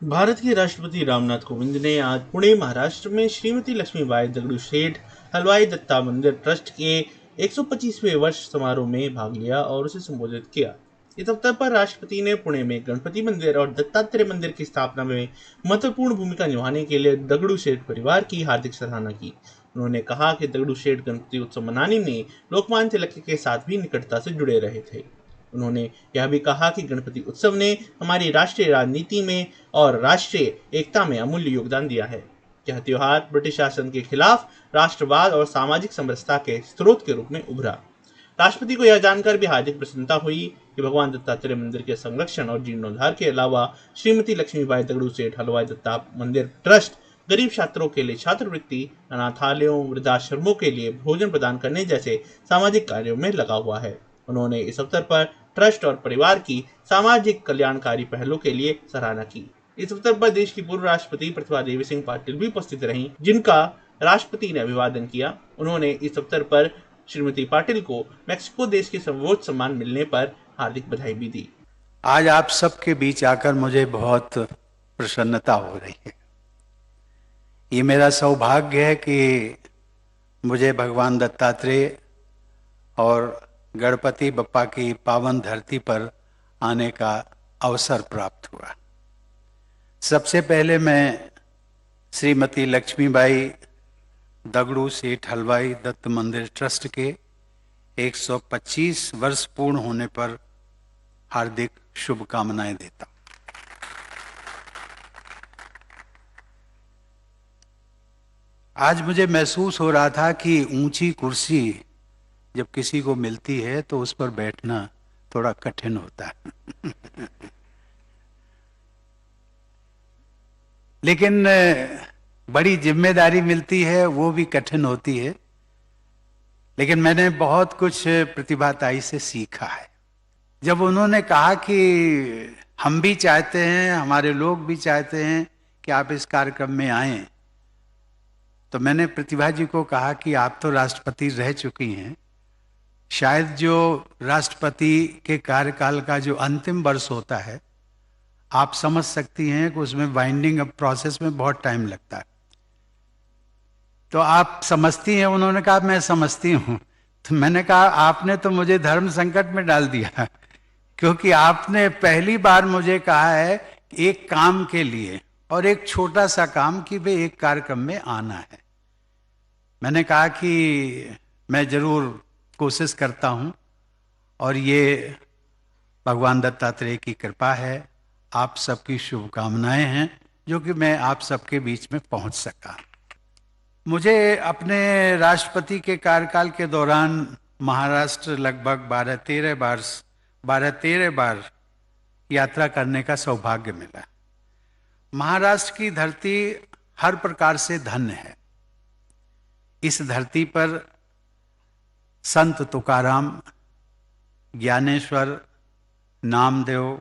भारत के राष्ट्रपति रामनाथ कोविंद ने आज पुणे, महाराष्ट्र में श्रीमती लक्ष्मीबाई दगड़ू-शेठ हलवाई दत्ता मंदिर ट्रस्ट के 125वें वर्ष समारोह में भाग लिया और उसे संबोधित किया। इस अवसर पर राष्ट्रपति ने पुणे में गणपति मंदिर और दत्तात्रेय मंदिर की स्थापना में महत्वपूर्ण भूमिका निभाने के लिए दगड़ू-शेठ परिवार की हार्दिक सराहना की। उन्होंने कहा कि दगड़ू-शेठ गणपति उत्सव मनाने में लोकमान्य तिलक के साथ भी निकटता से जुड़े रहे थे। उन्होंने यह भी कहा कि गणपति उत्सव ने हमारी राष्ट्रीय राजनीति में और राष्ट्रीय एकता में अमूल्य योगदान दिया है। यह त्योहार ब्रिटिश शासन के खिलाफ राष्ट्रवाद और सामाजिक समरसता के स्रोत के रूप में उभरा। राष्ट्रपति को यह जानकर भी हार्दिक प्रसन्नता हुई कि भगवान दत्तात्रेय मंदिर के संरक्षण और जीर्णोद्धार के अलावा श्रीमती लक्ष्मीबाई दगड़ू-शेठ हलवाई दत्ता मंदिर ट्रस्ट गरीब छात्रों के लिए छात्रवृत्ति, अनाथालयों, वृद्धाश्रमों के लिए भोजन प्रदान करने जैसे सामाजिक कार्यों में लगा हुआ है। उन्होंने इस अवसर पर ट्रस्ट और परिवार की सामाजिक कल्याणकारी पहलों के लिए सराहना की। इस अवसर पर देश की पूर्व राष्ट्रपति प्रतिभा देवी सिंह पाटिल भी उपस्थित रहीं, जिनका राष्ट्रपति ने अभिवादन किया। उन्होंने इस अवसर पर श्रीमती पाटिल को मेक्सिको देश के सर्वोच्च सम्मान मिलने पर हार्दिक बधाई भी दी। आज आप सबके बीच आकर मुझे बहुत प्रसन्नता हो रही है। ये मेरा सौभाग्य है कि मुझे भगवान दत्तात्रेय और गणपति बप्पा की पावन धरती पर आने का अवसर प्राप्त हुआ। सबसे पहले मैं श्रीमती लक्ष्मीबाई दगड़ू-शेठ हलवाई दत्त मंदिर ट्रस्ट के 125 वर्ष पूर्ण होने पर हार्दिक शुभकामनाएं देता हूं। आज मुझे महसूस हो रहा था कि ऊंची कुर्सी जब किसी को मिलती है तो उस पर बैठना थोड़ा कठिन होता है लेकिन बड़ी जिम्मेदारी मिलती है, वो भी कठिन होती है। लेकिन मैंने बहुत कुछ प्रतिभा ताई से सीखा है। जब उन्होंने कहा कि हम भी चाहते हैं, हमारे लोग भी चाहते हैं कि आप इस कार्यक्रम में आएं, तो मैंने प्रतिभा जी को कहा कि आप तो राष्ट्रपति रह चुकी हैं, शायद जो राष्ट्रपति के कार्यकाल का जो अंतिम वर्ष होता है, आप समझ सकती हैं कि उसमें वाइंडिंग अप प्रोसेस में बहुत टाइम लगता है, तो आप समझती हैं। उन्होंने कहा मैं समझती हूं। तो मैंने कहा आपने तो मुझे धर्म संकट में डाल दिया, क्योंकि आपने पहली बार मुझे कहा है एक काम के लिए, और एक छोटा सा काम कि वे एक कार्यक्रम में आना है। मैंने कहा कि मैं जरूर कोशिश करता हूं, और ये भगवान दत्तात्रेय की कृपा है, आप सबकी शुभकामनाएं हैं जो कि मैं आप सबके बीच में पहुंच सका। मुझे अपने राष्ट्रपति के कार्यकाल के दौरान महाराष्ट्र लगभग 12-13 बार यात्रा करने का सौभाग्य मिला। महाराष्ट्र की धरती हर प्रकार से धन्य है। इस धरती पर संत तुकाराम, ज्ञानेश्वर, नामदेव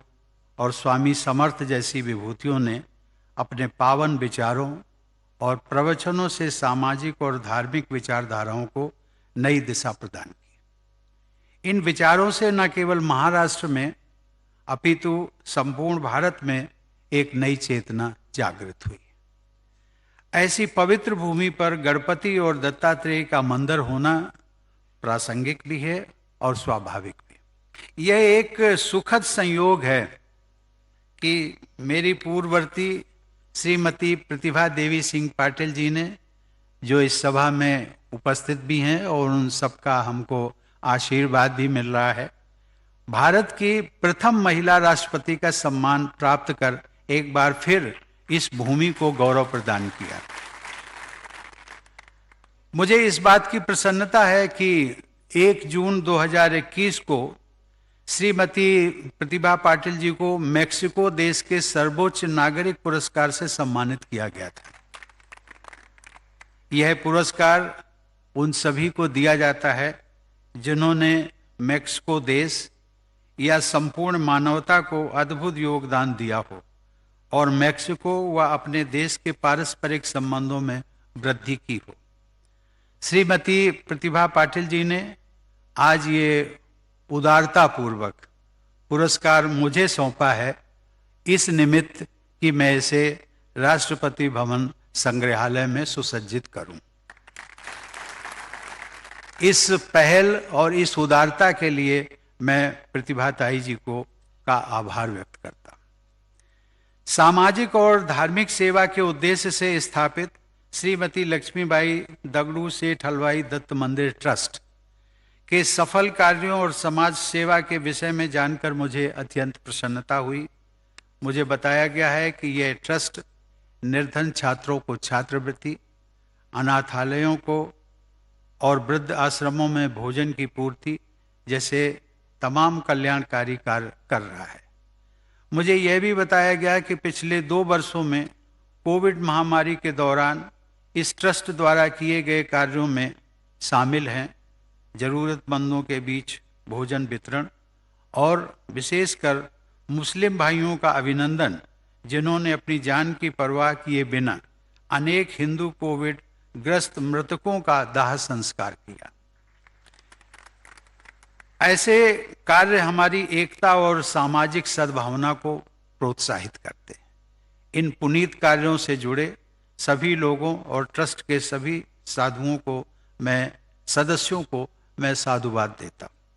और स्वामी समर्थ जैसी विभूतियों ने अपने पावन विचारों और प्रवचनों से सामाजिक और धार्मिक विचारधाराओं को नई दिशा प्रदान की। इन विचारों से न केवल महाराष्ट्र में अपितु संपूर्ण भारत में एक नई चेतना जागृत हुई। ऐसी पवित्र भूमि पर गणपति और दत्तात्रेय का मंदिर होना प्रासंगिक भी है और स्वाभाविक भी। यह एक सुखद संयोग है कि मेरी पूर्ववर्ती श्रीमती प्रतिभा देवी सिंह पाटिल जी ने, जो इस सभा में उपस्थित भी हैं और उन सबका हमको आशीर्वाद भी मिल रहा है, भारत की प्रथम महिला राष्ट्रपति का सम्मान प्राप्त कर एक बार फिर इस भूमि को गौरव प्रदान किया। मुझे इस बात की प्रसन्नता है कि 1 जून 2021 को श्रीमती प्रतिभा पाटिल जी को मेक्सिको देश के सर्वोच्च नागरिक पुरस्कार से सम्मानित किया गया था। यह पुरस्कार उन सभी को दिया जाता है जिन्होंने मेक्सिको देश या संपूर्ण मानवता को अद्भुत योगदान दिया हो और मेक्सिको व अपने देश के पारस्परिक संबंधों में वृद्धि की हो। श्रीमती प्रतिभा पाटिल जी ने आज ये उदारता पूर्वक पुरस्कार मुझे सौंपा है, इस निमित्त कि मैं इसे राष्ट्रपति भवन संग्रहालय में सुसज्जित करूं। इस पहल और इस उदारता के लिए मैं प्रतिभा ताई जी का आभार व्यक्त करता हूं। सामाजिक और धार्मिक सेवा के उद्देश्य से स्थापित श्रीमती लक्ष्मीबाई दगड़ू सेठ हलवाई दत्त मंदिर ट्रस्ट के सफल कार्यों और समाज सेवा के विषय में जानकर मुझे अत्यंत प्रसन्नता हुई। मुझे बताया गया है कि यह ट्रस्ट निर्धन छात्रों को छात्रवृत्ति, अनाथालयों को और वृद्ध आश्रमों में भोजन की पूर्ति जैसे तमाम कल्याणकारी कार्य कर रहा है। मुझे यह भी बताया गया कि पिछले 2 वर्षों में कोविड महामारी के दौरान इस ट्रस्ट द्वारा किए गए कार्यों में शामिल हैं जरूरतमंदों के बीच भोजन वितरण और विशेषकर मुस्लिम भाइयों का अभिनंदन, जिन्होंने अपनी जान की परवाह किए बिना अनेक हिंदू कोविड ग्रस्त मृतकों का दाह संस्कार किया। ऐसे कार्य हमारी एकता और सामाजिक सद्भावना को प्रोत्साहित करते हैं। इन पुनीत कार्यों से जुड़े सभी लोगों और ट्रस्ट के सभी सदस्यों को मैं साधुवाद देता हूं।